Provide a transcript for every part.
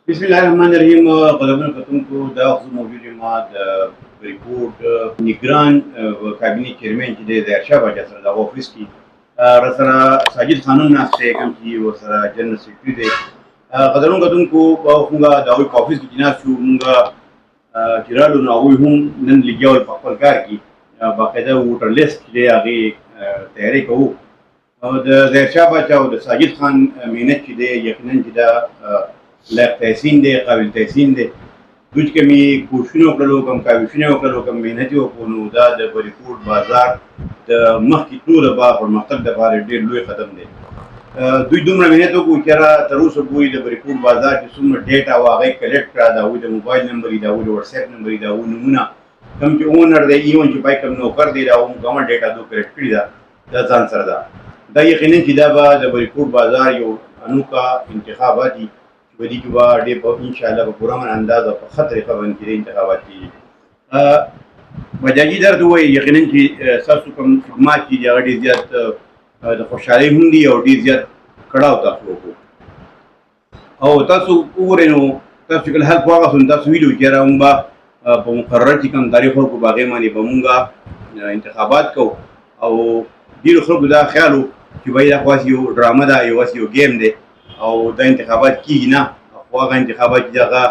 بسم الله الرحمن الرحیم. قدرمن کتونکو دا وخت موجود ما د ریپورت نگران کابینه چیرمن چې د ظاهرشاه باچا سره د افیس کې رسره ساجد خانم ناشته کوم چې ورسره جنرال سیکرټری دی. قدرمن کتونکو موږ د افیس کې جناب شو موږ چیرالو نو هم نن لګیاول په خپل کار کې باقاعده ووټر لیست دی هغه تیاری کوو. د ظاهرشاه باچا او د ساجد خان مینت چې دی یقینا چې دا لایق تحسین دی، قابل تحسین دی. دوی چې کومې کوششونه وکړلو، کوم کاوشونه وکړلو، کوم محنت یې وکړو، نو دا د بریکوټ بازار د مخکې تلو لپاره پرمختګ لپاره ډېر لوی قدم دی. دوی دومره محنت وکړو چې تر اوسه پورې د بریکوټ بازار چې څومره ډیټا وه هغه یې کلیکټ کړه، د هغوی د موبایل نمبر یې، د هغوی د وټساپ نمبر یې، د هغوی نومونه، کوم چې اونر دی، ایون چې پای کوم نوکر دی، د هغو مکمل ډیټا دو کلیکټ کړې ده، دا ځان سره ده. دا یقینا چې دا به د بریکوټ بازار یو انوکه انتخابات دي ودی کې به ډېر په انشاءالله په پوره اندازه په ښه طریقه باندې کېدای انتخابات کېږي. مجاجي درته ووایي یقینا چې ستاسو کوم خدمات چې دي هغه ډېر زیات د خوشحالۍ هم دي او ډېر زیات کړاو تاسو وکړو او تاسو وګورئ نو تاسو چې کله هلته واغاستو نو تاسو ویلي وو چې یاره موږ به په مقرره چې کوم تاریخ ورکړو په هغې باندې به موږ انتخابات کوو او ډېرو خلکو دا خیال و چې بهی دا خو یو ډرامه ده، یو ګیم دی او دا انتخابات کېږي نه، خو هغه انتخابات چې هغه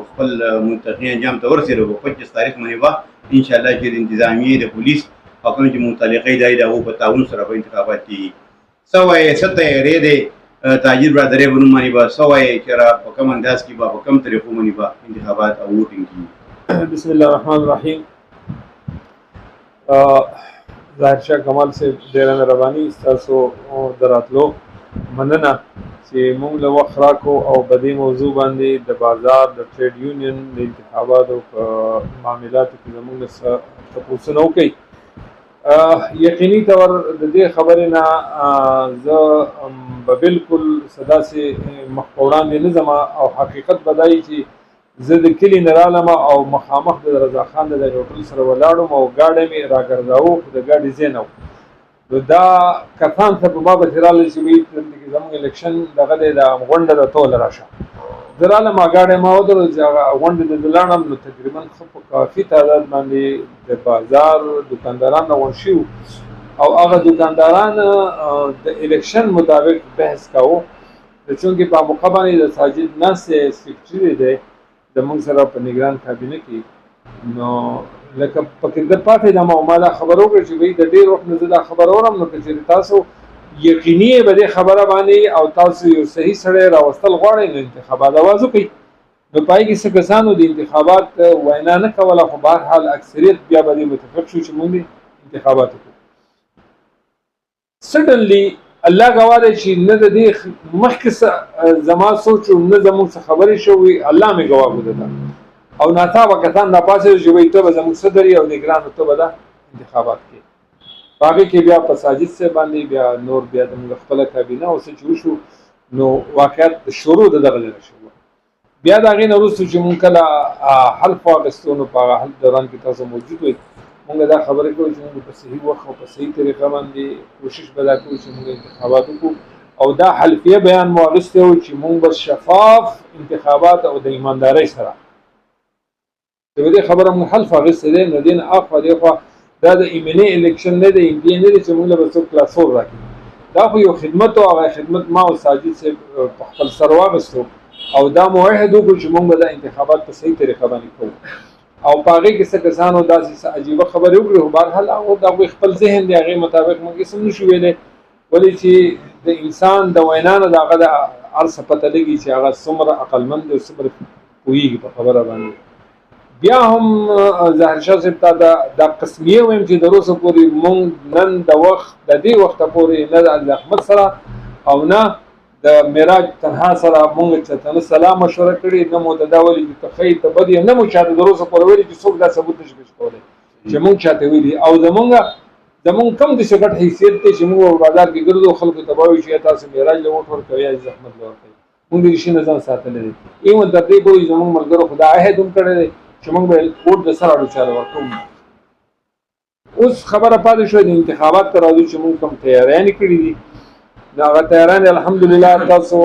خپل منطقي انجام ته ورسېدو په 25 تاریخ باندې به انشاءالله چې د انتظامیې د پولیس او کوم چې متعلقه ادارې د هغو په تعاون سره به انتخابات کېږي. څه وایې، څه تیاری دی تاجر برادرۍ په نوم باندې به څه وایې چې په کوم انداز کې به په کوم طریقو باندې به انتخابات او ووټینګ کېږي؟ بسم الله الرحمن الرحیم. ظاهرشاه کمال صاحب ډېره مهرباني ستاسو د راتلو مننه چې موږ له وخت راکړو او په دې موضوع باندې د بازار د ټریډ یونین د انتخاباتو په معاملاتو کې زموږ څه تپوسونه وکړئ. یقیني طور د دې خبرې نه زه به بالکل څه داسې مخ په وړاندې نه ځم او حقیقت به دا وي چې زه د کلي نه رالم او مخامخ د رضا خان د هوټل سره ولاړم او ګاډی مې راګرځاوه، خو د ګاډي ځای نه و. نو دا کسان ته په ما پسې راغلل چې وایي زموږ الیکشن دغه دی، دا غونډه ده، ته له راشه. زه رالم ګاډی ما ودرول چې هغه غونډې ته زه لاړم نو تقریبا ښه په کافي تعداد باندې د بازار دوکانداران راغونډ شوي او هغه دوکانداران د الیکشن مطابق بحث کاوه. چونکې په موقع باندې د ساجد ناصر سیکرټري دی د موږ سره په نگران کابینه کې، نو لکه پکې د پاتې د ما دا خبر وکړه چې وایي د ډېر وخت نه زه دا خبر اورم، نو که چېرې تاسو یقیني به دې خبره باندې او تاسو یو صحیح سړی راوستل غواړئ نو انتخابات آواز وکړئ. نو پای کې څه کسانو د انتخابات وینا نه کوله، خو بهرحال اکثریت بیا به دې متفق شو چې موږ انتخابات وکړو. سډنلی الله گواه دی چې نه د دې مخکې زما سوچ نه زموږ څه خبرې شوې، الله مې گواه بوده او ناڅاپه کسان راپاڅېدل چې وایي ته به زموږ صدر یې او نګران ته به دا انتخابات کوې. په هغې کې بیا په ساجد صاحب باندې بیا نور بیا زموږ خپله کابینه او څه چې وشو نو واقعیت شروع د دغه نه شو. بیا د هغې نه وروسته چې مونږ کله حلف واخیستو نو په هغه حلف دوران کې تاسو موجود وئ، مونږ دا خبرې کوو چې مونږ په صحیح وخت او په صحیح طریقه باندې کوشش به دا کوو چې مونږ انتخابات وکړو او دا حلفیه بیان مو اخیستی و چې مونږ به شفاف انتخابات او د ایماندارۍ سره د دې خبره مونږ حلف اخیستی دی. نو دې نه اخوا دېخوا دا د ایمني الیکشن نه دی، دې نه دی چې مونږ له به څوک کلاسور راکړي. دا خو یو خدمت و، هغه خدمت ما او ساجد صاحب په خپل سر واخیستو او دا موعد وکړو چې مونږ به دا انتخابات په صحیح طریقه باندې کوو او په هغې کې څه کسانو داسې څه عجیبه خبرې وکړې، خو بهرحال هغه د هغوی خپل ذهن دی، هغې مطابق موږ هېڅ هم نشو ویلی، ولې چې د انسان د وینا نه د هغه د هر څه پته لګي چې هغه څومره عقلمند دی او څومره پوهېږي په خبره باندې. بیا هم ظاهرشاه صاحب ته دا قسمیه وایم چې تر اوسه پورې مونږ نن د وخت د دې وخته پورې نه د احمد سره او نه د معراج تنها سره مونږ ته نه سلام مشوره کړې، نه مو دا ویلي چې ته ښه یې ته بد یې، نه مو چاته تر اوسه پورې ویلي چې څوک دا ثبوت نشي پیش کولی چې مونږ چاته ویلي. او زمونږ کم داسې ګډ حیثیت دی چې مونږ په بازار کې ګرځو، خلکو ته به وایو چې تاسو معراج له ووټ ورکوئ یا زحمت له ورکوئ. مونږ د رښتینې نه ځان ساتلی دی. ایون تر دې پورې زمونږ ملګرو خو دا عهد هم کړی دی چې مونږ به ووټ د سر اړو چاله ورکوو. اوس خبره پاتې شوه د انتخابات ته راځو چې مونږ کوم تیاریانې کړي دي. دا هغه تیاران الحمدلله تاسو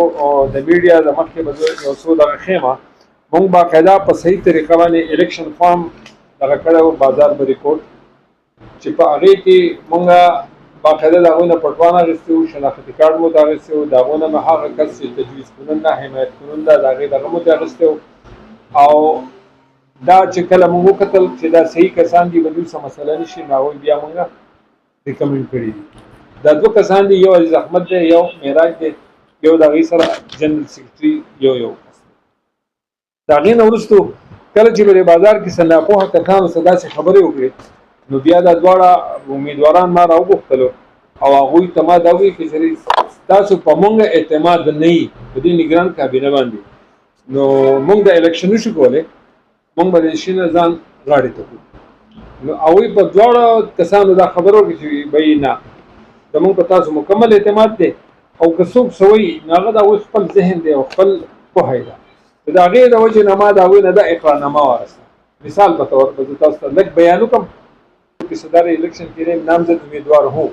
د میډیا د مخکې به یو څو دغه خیمه مونږ باقاعده په صحیح طریقه باندې الیکشن فارم دغه کړی بازار به ریکورډ چې په هغې کې مونږ باقاعده د هغوی نه پټوان اخیستی وو شناختي کارډ مو ته اخیستی وو د هغو نه هغه کس چې تجویز کننده حمایت کننده د هغې دغه مو ته اخیستی وو او دا چې کله مونږ وکتل چې دا صحیح کسان دي به دوی څه مسله نه شي نو هغوی بیا مونږ ریکمنډ کړي دي دا دوه کسان دي یو عزیز احمد دی یو معراج دی یو د هغې سره جنرال سیکرټري یو کس د هغې نه وروستو کله چې به بازار کې څه ناپوهه کسانو څه داسې خبرې وکړې نو بیا دا دواړه امیدواران ما راوغوښتلو او هغوی ته ما دا وویل چې تاسو په مونږ اعتماد نه وي په دې نګران کابینه باندې نو مونږ د الیکشن نشو کولی مونږ به د شي نه ځان غاړې ته کړو نو هغوی په دواړه کسانو دا خبره وکړي چې بهی نه زمونږ په تاسو مکمل اعتماد دی او که څوک څه وایي نو هغه د هغوی خپل ذهن دی او خپل پوهه ده د هغې د وجې نه ما د هغوی نه دا اقرارنامه واخیسته مثال په طور به زه تاسو ته لږ بیان وکړم कि सदर इलेक्शन के लिए नामजद उम्मीदवार हूँ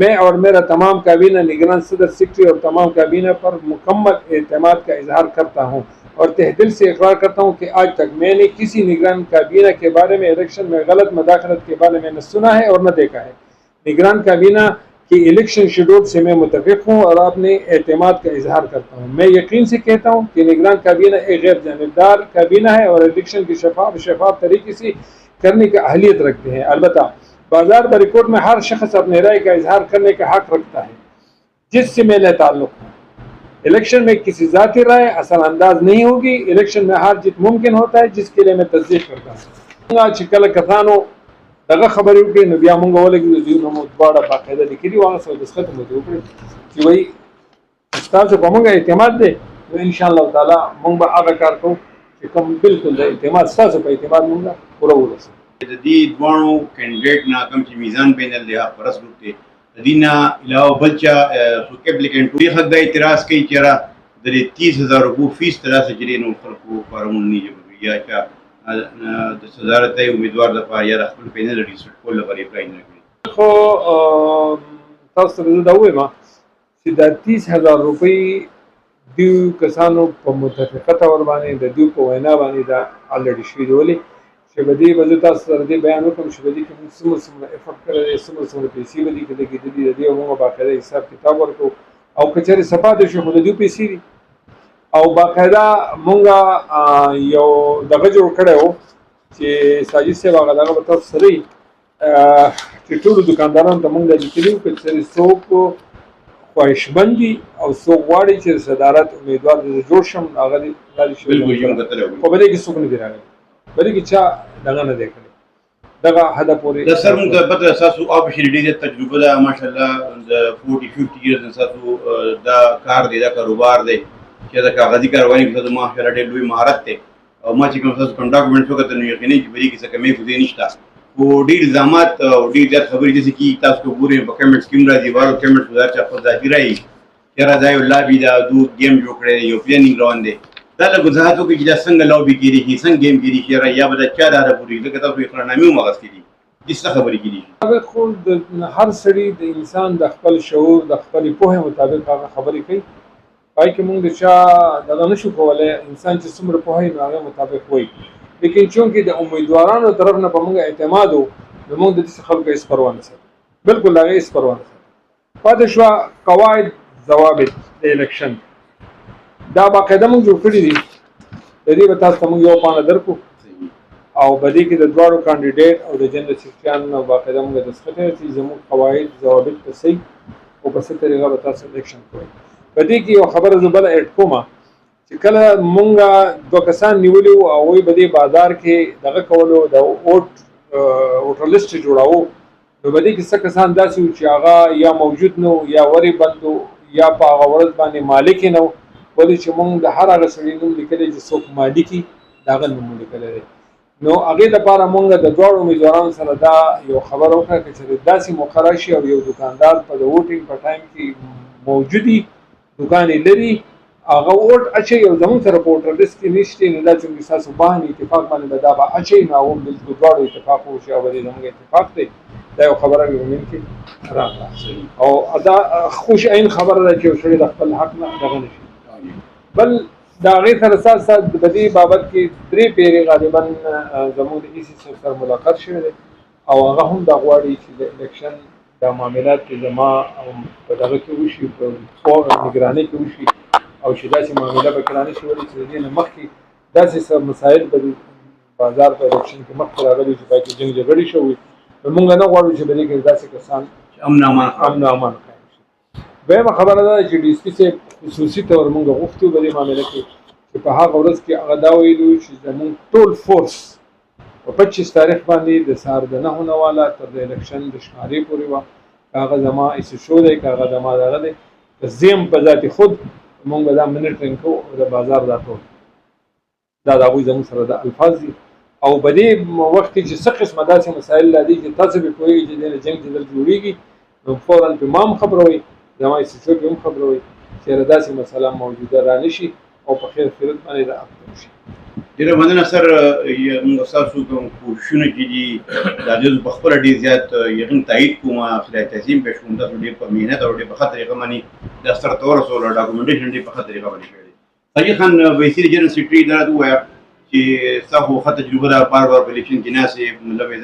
मैं और मेरा तमाम काबीना निगरान सदर सेक्रेटरी और तमाम काबीना पर मुकम्मल एतमाद का इजहार करता हूँ और तहदिल से इकरार करता हूँ कि आज तक मैंने किसी निगरान काबीना के बारे में इलेक्शन में गलत मदाखलत के बारे में न सुना है और न देखा है निगरान काबीना की इलेक्शन शेड्यूल से मैं मुतफिक हूँ और अपने एतमाद का इजहार करता हूँ मैं यकीन से कहता हूँ कि निगरान काबीना एक गैर जानिबदार काबीना है और इलेक्शन की शफाफ तरीके से करने की अहलियत रखते हैं अलबत्ता बाजार ब रिकॉर्ड में हर शख्स अपने राय का इजहार करने का हक रखता है जिससे मेरा ताल्लुक है इलेक्शन में किसी ज़ाती राय असल अंदाज नहीं होगी इलेक्शन में हार जीत मुमकिन होता है जिसके लिए मैं तस्दीक करता हूँ चिकल कथानो दगा खबर उठी न बिया मंगो लगी जीवन में बड़ा बाकायदा लिखी वाला सो दस्तखत मुझे ऊपर कि वही उस्ताद से पमंगा एतमाद दे तो इंशाअल्लाह ताला मंग आगा कार को कि कम बिल्कुल एतमाद सास पे एतमाद मंगा पूरा हो रहा د دې دوانو کینډیډیټ نه کوم چې میزان پینل دی پرس ګروپ دی د دې نه علاوه بل چا څوک اپلیکینټ دی حق د اعتراض کوي چې را د 30000 روپو فیس تر څه جری نو خلکو فارمون نه جوړي یا چې د صدارت امیدوار د پاره یا خپل پینل ریسټ کول لپاره اپلای نه کوي خو تاسو ته دا وایم چې د 30000 روپۍ دیو کسانو په متفقه تور باندې د دیو په وینا باندې دا الریډي شوی دی چې بدی به تاسو سره دې بیان وکم چې بدی کوم سمره افق کړی سمره پیسې بدی کړي کې دې موږ باقاعده حساب کتاب ورکو او کچره صفات شو خو دې پیسې دي او باقاعده موږ یو دغه جوړ کړو چې ساجد سے هغه دغه په تاسو سره چې ټول دکاندارانو ته موږ د کلیو کې څو خواهشمندي او څو غواړي چې صدارت امیدوار دې جوړ شم هغه دې شي بالکل یو کتل په بده کې څوک نه دی راغلی بلې کې چا دغه نه دی کړی دغه هدف پورې د سر موږ ته پته اساسو اپورچونټی د تجربه ده ماشاءالله د 40-50 ایرز اساسو دا کار دی دا کاروبار دی چې دا کاغذي کاروبار کې د ماشاءالله ډېر لوی مهارت دی او ما چې کوم تاسو کوم ډاکومېنټ وکړل نو یقیني چې بری کې څه کمې کوي نشته او ډېر الزامات او ډېر زیات خبرې دي چې تاسو کو ګورئ په کمنټ سکیم راځي وارو کمنټ وزارت چې خپل ذاتی راي چې راځي او لابي دا دو گیم جوړ کړی یو پلانینګ روان دی دا له وضاحت وکړي چې دا څنګه لوبي کېږي څنګه گیم کېږي یا به دا چا دا پوری دغه تاسو اقرارنامې ومغستې دي د څه خبرې کېږي هغه خو د هر سړي د انسان د خپل شعور د خپل پوهه مطابق هغه خبرې کوي پای کې موږ د چا دغه نشو کولای انسان چې څومره پوهه یې هغه مطابق وایي لیکن چونکې د امیدوارانو طرف نه په موږ اعتماد وو نو موږ د دې خلکو هېڅ پروا نه ساتو بالکل هغه هېڅ پروا نه ساتو پاتې شوه قواعد ضوابط د الیکشن دا باقاعده موږ جوړ کړي دي د دې به تاسو ته موږ یو پاڼه درکو او بدې کې د دواړو کاندیډیټ او د جنرال سیکرټریانو باقاعده موږ دستخط کړی چې زموږ قواعد ضوابط په صحیح او په څه طریقه به تاسو الیکشن کوئ بدې کې یو خبره زه بله اډ کومه چې کله موږ دوه کسان نیولي وو او هغوی به دې بازار کې دغه کولو د ووټر لیسټ جوړاوه نو بدې کې څه کسان داسې وو چې هغه یا موجود نه یا ورې بند وو یا په هغه ورځ باندې مالک نه وو ولې چې موږ د هر هغه سړي نوم لیکلی چې څوک مالکي د هغه نوم لیکلی دی نو هغې لپاره موږ د دواړو امیدوارانو سره دا یو خبره وکړه چې داسې مقرر شي او یو دکاندار په د ووټینګ په ټایم کې موجودي دکان یې لري هغه ووټ اچوي او زموږ سره په ووټر لیست کې نشته نو دا چې ستاسو باندې اتفاق باندې به دا به اچوي نو هغه بالکل دواړو اتفاق وشي او به دې زموږ اتفاق دی دا یو خبره یومین کې راغله او دا خوش عین خبره ده چې یو سړی د خپل حق نه دغه نشي. بل د هغې سره سات سات په دې بابت کې 3 پیرې غالبا زموږ د ایسي صاحب سره ملاقات شوی دی او هغه هم دا غواړي چې د الیکشن دا معاملات کې زما په دغه کې وشي په نگرانۍ کې وشي او چې داسې معامله به کړه نه شي ولې چې د دې نه مخکې داسې مسایل به بازار په الیکشن کې مخکې راغلي چې پکې جنګ جګړې شوي نو موږ نه غواړو چې په دې کې داسې کسان امن او امان قایم شي. دویمه خبره ده چې ډي ایس پي صاحب خصوصي طور موږ غوښتو په دې معامله کې چې په هغه ورځ کې هغه دا ویلو چې زموږ ټول فورس په 25 تاریخ باندې د سهار د 9 نه والا تر د الیکشن د شمارې پورې وه. هغه زما ایسه شو دی که هغه زما دغه دی که زیم په ذات خود مونږ به دا منیټرینګ کوو او د بازار دا ټول دا د هغوی زموږ سره د الفاظ دي او په دې وخت کې چې څه قسمه داسې مسایل لا دي چې تاسو به پوهېږئ چې دې نه جنګ جدل جوړېږي نو فوراً پرې ما هم خبروئ زما ایسه شو پرې هم خبروئ چې یاره داسې مسله موجوده را نه شي او په خیر خیرت باندې دا اخته شي. ډېره مننه سر موږ ستاسو کوم کوششونه چې دي دا د په خپله ډېر زیات یقین تایید کوم خدای تعظیم پېښ کوم تاسو ډېر په محنت او ډېر په ښه طریقه باندې دا سرته ورسولو ډاکومنټېشن ډېر په ښه طریقه باندې کړی دی. ساجد خان ویسي د جنرال سیکرټري دا راته ووایه چې ستا خو ښه تجربه ده بار بار په الیکشن کې ناستې مطلب یې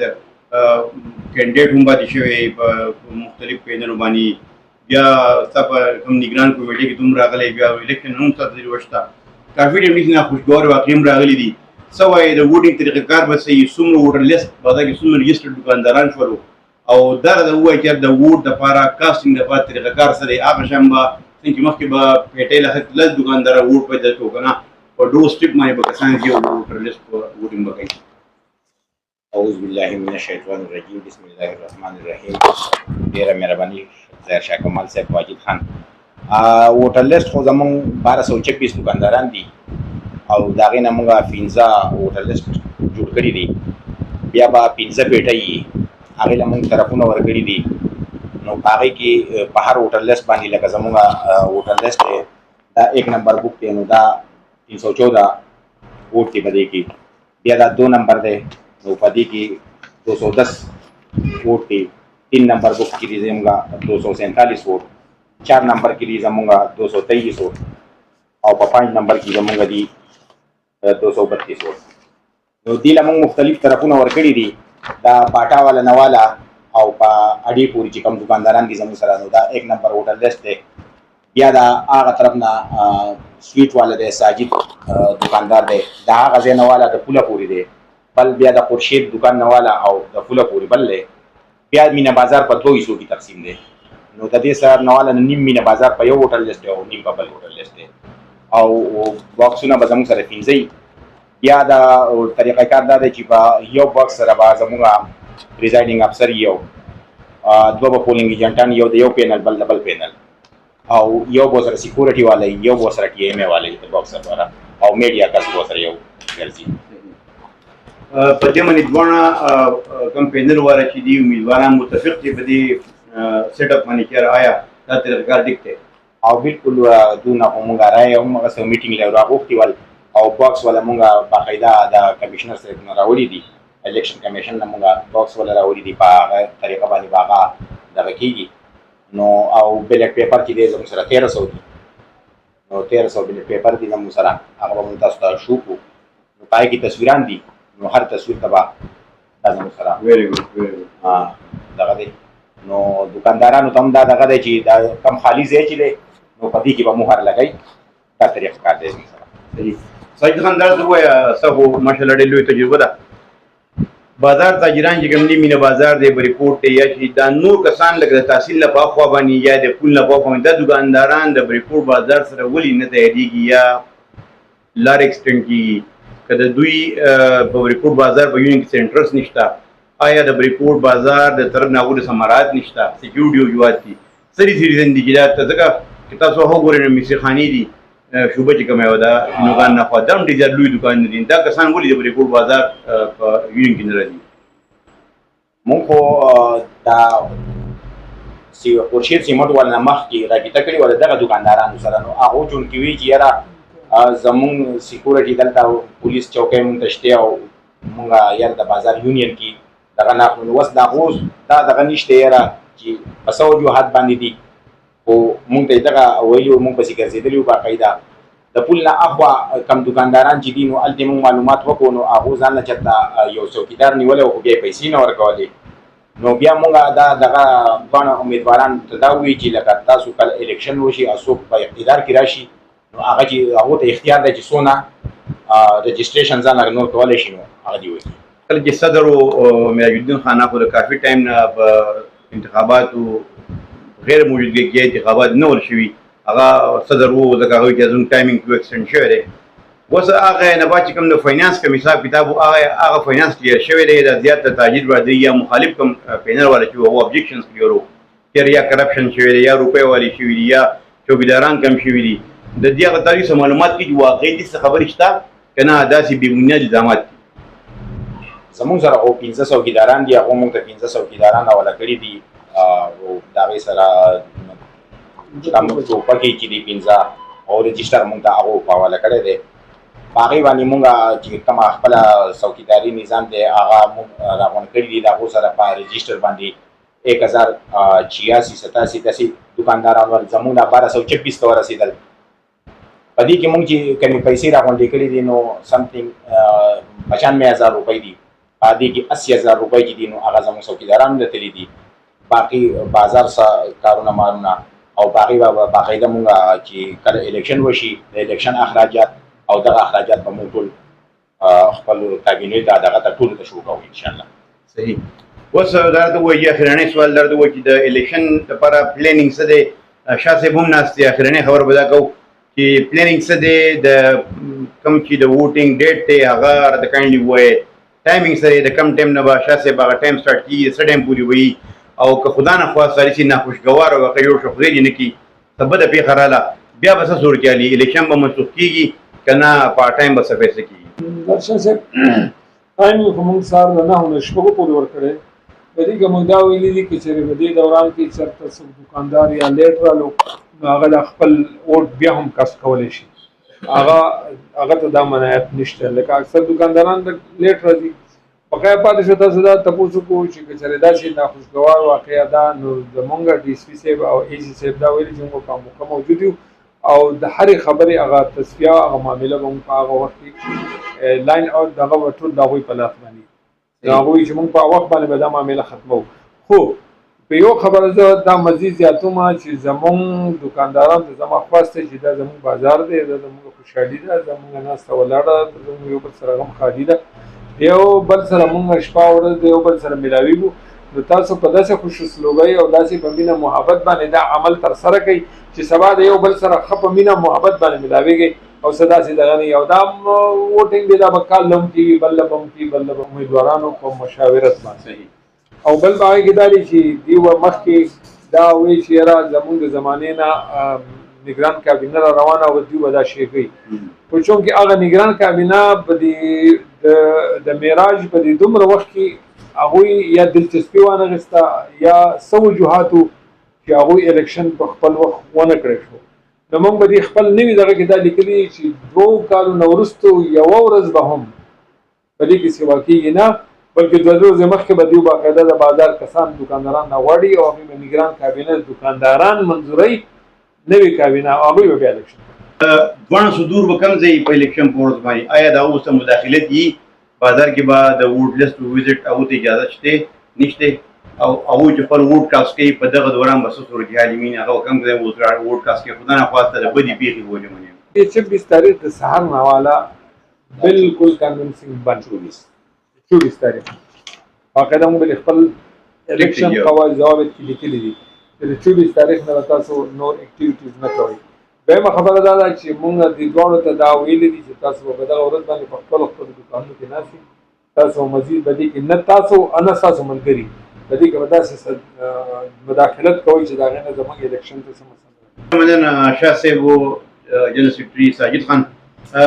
کینډیډ هم پاتې شوی په مختلف پینلو باندې بیا ستا په کوم نګران کمیټې کې ته هم راغلی بیا الیکشن هم ستا تجربه شته کافي ډېر نه خوشګوار واقعي هم راغلي دي. څه وایي د ووټینګ طریقه کار به صحیح څومره ووټر لیست په دا کې څومره رجسټرډ دکانداران شولو او دا راته ووایي چې د ووټ دپاره کاسټینګ دپاره طریقه کار څه دی هغه شان به څنګه چې مخکې به پیټۍ له 10 دکانداره ووټ پیدا کړو که نه په ډور سټریپ باندې به کسان چې ووټر لیست په ووټینګ به کوي. اعوذ بالله من الشیطان الرجیم بسم الله الرحمن الرحیم. ډېره مهرباني ظاهر شاه کمال صاحب واجد خان. ووټر لیست خو زمونږ 1226 دکانداران دي او د هغې نه مونږ 15 ووټر لیست جوړ کړي دي بیا به 15 پیټۍ یي هغې له مونږ طرفونه ورکړي دي نو په هغې کې په هر ووټر لیست باندې لکه زمونږ ووټر لیست دی دا 1 نمبر بک دی نو دا 314 ووټ دی په دې کې بیا دا 2 نمبر دی نو په دې کې 210 ووټ دی 3 نمبر بک کې دی زمونږ 247 ووټ 4 نمبر کې دی زمونږ 223 ووټ او په 5 نمبر کې زمونږ دی 232 ووټ. نو دې له مونږ مختلف طرفونه ورکړي دي دا باټا والا نوالا او په اډې پورې چې کوم دکانداران دي زموږ سره نو دا 1 نمبر ووټر لیست دی. بیا دا هغه طرف نه سویټ والا دی ساجد دکاندار دی دا هغه ځای نوالا د پوله پورې دی بل بیا د خورشید دکان نوالا او د پوله پورې بل دی بیا مینه بازار په 2 حصو کې تقسیم دی نو د دې سره نوالا نیم مینه بازار په یو ووټر لیست دی او نیم په بل ووټر لیست دی او باکسونه به زموږ سره 15 بیا دا طریقه کار دا دی چې په یو باکس سره به زموږ پریزایډینګ افسر یو 2 به پولینګ ایجنټان یو د یو پینل بل د بل پینل او یو به سره سیکورټي والا یو به سره ټي ایم ای والا د باکس سره او میډیا کس به سره یو ګرځي. په دې باندې دواړه کوم پینل والا چې دي امیدواران متفق دي په دې سیټ اپ باندې چې آیا دا طریقه کار ټیک دی او بالکل دونه مونږ راي هم هغه سره میټینګ لرو راغوښتي ول او باکس ولا مونږ باقاعده د کمشنر سره نه راوړي دي الیکشن کمیشن نه مونږ باکس ولا راوړي دي په هغه طریقه باندې باغه دغه کیږي نو او بیلټ پیپر چې دی زموږ سره 1300 دي نو 1300 بیلټ پیپر دي زموږ سره هغه مونږ تاسو ته شو کو نو پای کې تصویران دي نو هر تصویر تبا زموږ سره ویری ګډ دغه دی نو دکاندارانو ته هم دا دغه دی چې دا کم خالي ځای چې دی نو په دې کې به مهر لګئ دا طریقه کار دی زموږ سره. ساجد خان دا ته ووایه ستا خو ماشاءالله ډېر لوی تجربه ده بازار تاجران چې کوم دي مینه بازار دی بریکوټ دی یا چې دا نور کسان لکه د تحصیل له خوا باندې یا د پول له خوا باندې دا دکانداران د بریکوټ بازار سره ولې نه تیارېږي یا لار ایکسټینډ کېږي که د دوی په بریکوټ بازار په یونین کې سینټرس نشته آیا د بریکوټ بازار د طرف نه هغوی سمارات نشته سیکیورټي وجوهات دي سری سیریزن دي چې دا ځکه چې تاسو هغه ګورئ نو میسیخانې دي شوبه چې کومه یوه ده نوګان نه خوا دا هم ډېر زیات لوی دوکانونه دي دا کسان ولې د بریکوټ بازار په یونین کې نه راځي. مونږ خو دا خورشید سیمټ والا نه مخکې رابطه کړې وه د دغه دکاندارانو سره نو هغو چونکې وایي چې یاره زمونږ سیکورټي دلته پولیس چوکۍ مونږ ته شته او مونږ یاره د بازار یونین کې دغه نه وس دا اوس دا دغه نشته یاره چې په څه وجوهات باندې دي خو مونږ ته یې دغه ویلي وو، مونږ پسې ګرځېدلي وو باقاعده. د پل نه اخوا کم دکانداران چې دي نو هلته مونږ معلومات وکړو نو هغو ځان نه چېرته یو څوکیدار نیولی و خو بیا یې پیسې نه ورکولې. نو بیا مونږ دا دغه دواړه امیدواران ته دا ووایي چې لکه تاسو کله الیکشن وشي او څوک په اقتدار کې راشي نو هغه چې هغو ته اختیار دی چې څونه رجسټریشن ځان نور کولی شي نو هغه دې وکړي. کله چې صدر و میراج الدین خان خو د کافي ټایم نه په انتخاباتو غیر موجودګۍ کې انتخابات نه ورشوي، هغه صدر و ځکه هغوی کې زموږ ټایمینګ کې ایکسټنډ شوی دی. اوس هغه نه بعد چې کوم د فاینانس کوم حساب کتاب و هغه فاینانس کلیر شوی دی. دا زیات د تاجر برادري یا مخالف کوم پینل والا چې هغو ابجکشنز کلیر وو، چېرې یا کرپشن شوی دی یا روپۍ والي شوي دي یا چوکیداران کم شوي دي. د دې هغه تاریخ معلومات کې چې واقعي داسې خبرې شته که نه داسې بې بنیاد الزامات دي. زمونږ سره خو 1500 څوکیداران دي، هغو مونږ ته 1500 څوکیداران حواله کړي دي او د هغې سره کوم ټوپکې چې دي 15 او رجسټر مونږ ته هغو په حواله کړی دی. په هغې باندې مونږ چې کومه خپله څوکیداري نظام دی هغه مونږ راغونډ کړي دي. د هغو سره په رجسټر باندې 1086 87 داسې دکانداران ول زمونږ نه 1226 ته ورسېدل. په دې کې مونږ چې کومې پیسې راغونډې کړي دي نو سمثینګ 95,000 روپۍ دي. په دې کې 80,000 روپۍ چې دي نو هغه زموږ څوکیدارانو ته تللي دي. باقي بازار کارونه مارونه او باقي باقاعده مونږ چې کله الیکشن وشي د الیکشن اخراجات او دغه اخراجات به مونږ ټول خپل کابینې ته دغه ته ټولو ته شروع کوو انشاءالله. صحیح. اوس دا درته ووایي اخرنی سوال درته ووایي چې د الیکشن لپاره پلانینګ څه دی؟ شاه صاحب هم ناست دی، اخرنی خبره به دا کوو چې پلانینګ څه دی، د کوم چې د ووټینګ ډیټ دی هغه راته کاینډلي ووایي. ټایمینګ سره د کم ټایم نه به شاه صاحب هغه ټایم سټارټ کېږي، څه ټایم پورې وایي او که خدا نخواست سړي چې ناخوشګوار او هغه جوړ شو خدای دې نه کړي څه بده پېښه راله بیا به څه صورتحال وي؟ الیکشن به منسوخ کېږي که نه په ټایم به څه فیصله کېږي؟ درشاه صاحب ټایمینګ خو موږ سهار د 9 نه شپږو پورې ورکړی. په دې کې موږ دا ویلي دي چې چېرې په دې دوران کې چېرته څوک دوکاندار یا لیټ رالو نو هغه د خپل ووټ بیا هم کسب کولی شي. هغه ته دا منایت نشته. لکه اکثر دوکانداران د لیټ راځي. بقایا پاتې شو تاسو دا تپوس وکړو چې که چېرې داسې ناخوشګوار واقعه ده نو زمونږ ډي اس پي صاحب او اي سي صاحب دا ویلي چې موږ په موقع موجود یو او د هرې خبرې هغه تصفیه هغه معامله به موږ په هغه وخت کې لاین اوټ دغه به ټول د هغوی په لاس باندې د هغوی چې موږ په وخت باندې به دا معامله ختموو. خو په یو خبره زه دا مزید زیاتوم چې زمونږ دوکانداران ته زما خواست دی چې دا زمونږ بازار دی، دا زمونږ خوشحالي ده، زمونږ ناسته ولاړه ده، زمونږ یو بل سره غم خالي ده، یو بل سره مونږ شپه ورځ د یو بل سره ملاویږو. نو تاسو په داسې خوش اسلوبۍ او داسې په مینه محبت باندې دا عمل ترسره کوئ چې سبا د یو بل سره ښه په مینه محبت باندې ملاویږئ او څه داسې دغه نه وي. او دا ووټینګ دی دا به کال له هم کېږي، بل له به هم کېږي، بل له به امیدوارانو په مشاورت باندې. او بل به هغې کې دا دی چې دوی به مخکې دا وایي چې یاره زمونږ د زمانې نه نگران کابینه را روانه او دوی به دا شی کوي. خو چونکې هغه نگران کابینه په دې د معراج په دې دومره وخت کې هغوی یا دلچسپي وانخېسته یا څه وجوهاتو چې هغوی الیکشن په خپل وخت ونه کړی شو. نو موږ به دې خپل نوي دغه کې دا لیکلي چې 2 کالونه وروستو یوه ورځ به هم په دې کې سوا کېږي نه، بلکې 2 ورځې مخکې به دوی باقاعده د بازار کسان دوکانداران راغواړي او هغوی به نگران کابینه دوکانداران منظوروي نوې کابینه او هغوی به بیا الیکشن دواړه صدور به کوم ځای په الیکشن په ورځ باندې آیا د هغو څه مداخلت وي بازار کې به د ووټ لیست ویزټ هغو ته اجازه شته نشته او هغوی چې خپل ووټ کاسټ کوي په دغه دوران به څه صورتحال وي هغه کوم ځای ووټ کاسټ کوي خدا نخواسته د بدې پېښې په وجه باندې 26 تاریخ د سهار نه والا بالکل کنوینسینګ بند 24 تاریخ باقاعده موږ خپل الیکشن قواعد ضوابط کې لیکلي دي چې 24 تاریخ نه تاسو نور اکټیویټیز نه کوئ. دویمه خبره دا ده چې موږ دې دواړو ته دا ویلي دي چې تاسو به په دغه ورځ باندې په خپلو دوکانونو کې ناست تاسو مزید به دې کې نه تاسو نه ستاسو ملګري په دې کې به داسې مداخلت کوئ چې د هغې نه زموږ الیکشن ته څه مسله مننه شاه صاحب و جنرال سیکرټري ساجد خان.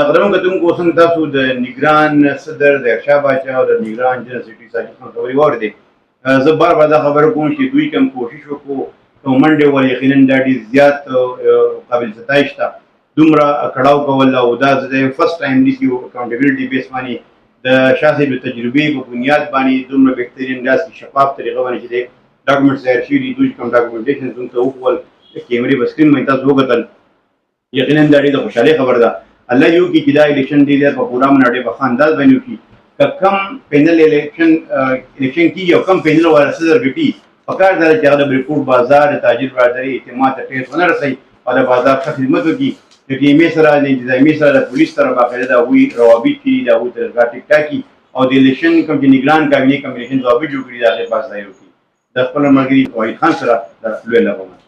قدرمن کتونکو څنګه تاسو د نگران صدر ظاهرشاه باچا او د نگران جنرال سیکرټري ساجد خان خبرې واورېدې. زه بار بار دا خبره کوم چې دوی کوم کوشش وکړو او منډې ول یقینا دا ډېر زیات قابل ستایش ده دومره کړاو کول او دا د فرست ټایم داسې یو اکاونټیبلټي بیس باندې د شاسې د تجربې په بنیاد باندې دومره بهترین داسې شفاف طریقه باندې چې د ډاکومنټس ظاهر شوي دي دوی کوم ډاکومنټیشن زموږ ته وښول د کیمرې په سکرین باندې تاسو وکتل یقینا دا ډېره د خوشحالۍ خبر ده الله یو کې چې دا الیکشن دی په پوره منډې په خانداز باندې وکړي که کم پینل الیکشن کېږي او کم پینل والا صدر ګټي پکار دا چې هغه د ریپورټ بازار د تاجر برادري اعتماد ته ټیټ ونه رسوي او د بازار ښه خدمت وکړي د ټیمې سره د انتظامیې سره د پولیس سره باقاعده د هغوی روابط کړي د هغوی طریقه ټیک ټاکي او د الیکشن کوم چې نګران کابینې کمیشن ضوابط جوړ کړي د هغې پاسداري وکړي د خپل ملګري وحید خان سره د لوی لغونه